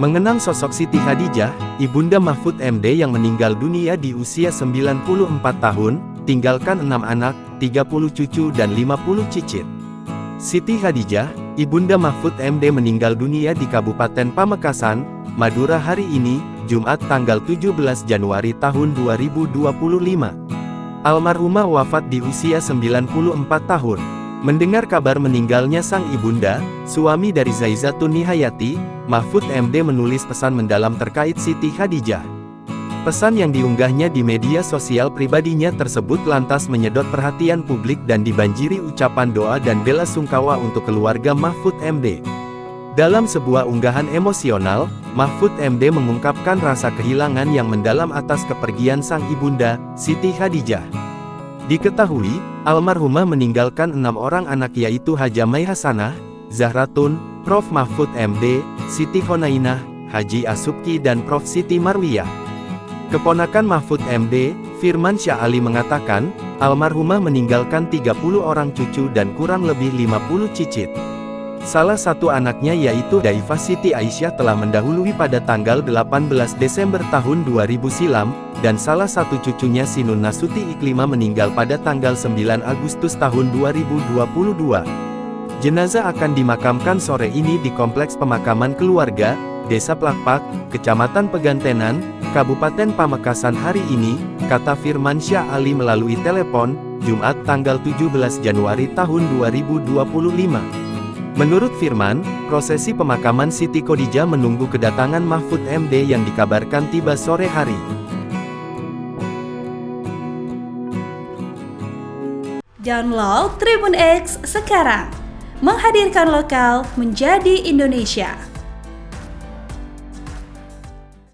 Mengenang sosok Siti Khadijah, Ibunda Mahfud MD yang meninggal dunia di usia 94 tahun, tinggalkan 6 anak, 30 cucu dan 50 cicit. Siti Khadijah, Ibunda Mahfud MD meninggal dunia di Kabupaten Pamekasan, Madura hari ini, Jumat tanggal 17 Januari tahun 2025. Almarhumah wafat di usia 94 tahun. Mendengar kabar meninggalnya sang ibunda, suami dari Zaizatun Nihayati, Mahfud MD menulis pesan mendalam terkait Siti Khadijah. Pesan yang diunggahnya di media sosial pribadinya tersebut lantas menyedot perhatian publik dan dibanjiri ucapan doa dan bela sungkawa untuk keluarga Mahfud MD. Dalam sebuah unggahan emosional, Mahfud MD mengungkapkan rasa kehilangan yang mendalam atas kepergian sang ibunda, Siti Khadijah. Diketahui, almarhumah meninggalkan 6 orang anak yaitu Hajamai Hasanah, Zahratun, Prof Mahfud MD, Siti Khonainah, Haji Asubki dan Prof Siti Marwiyah. Keponakan Mahfud MD, Firman Syah Ali mengatakan, almarhumah meninggalkan 30 orang cucu dan kurang lebih 50 cicit. Salah satu anaknya yaitu Daifah Siti Aisyah telah mendahului pada tanggal 18 Desember tahun 2000 silam, dan salah satu cucunya Sinun Nasuti Iklima meninggal pada tanggal 9 Agustus tahun 2022. Jenazah akan dimakamkan sore ini di Kompleks Pemakaman Keluarga, Desa Plakpak, Kecamatan Pegantenan, Kabupaten Pamekasan hari ini, kata Firman Syah Ali melalui telepon, Jumat tanggal 17 Januari tahun 2025. Menurut Firman, prosesi pemakaman Siti Khadijah menunggu kedatangan Mahfud MD yang dikabarkan tiba sore hari. Download Tribun X sekarang, menghadirkan lokal menjadi Indonesia.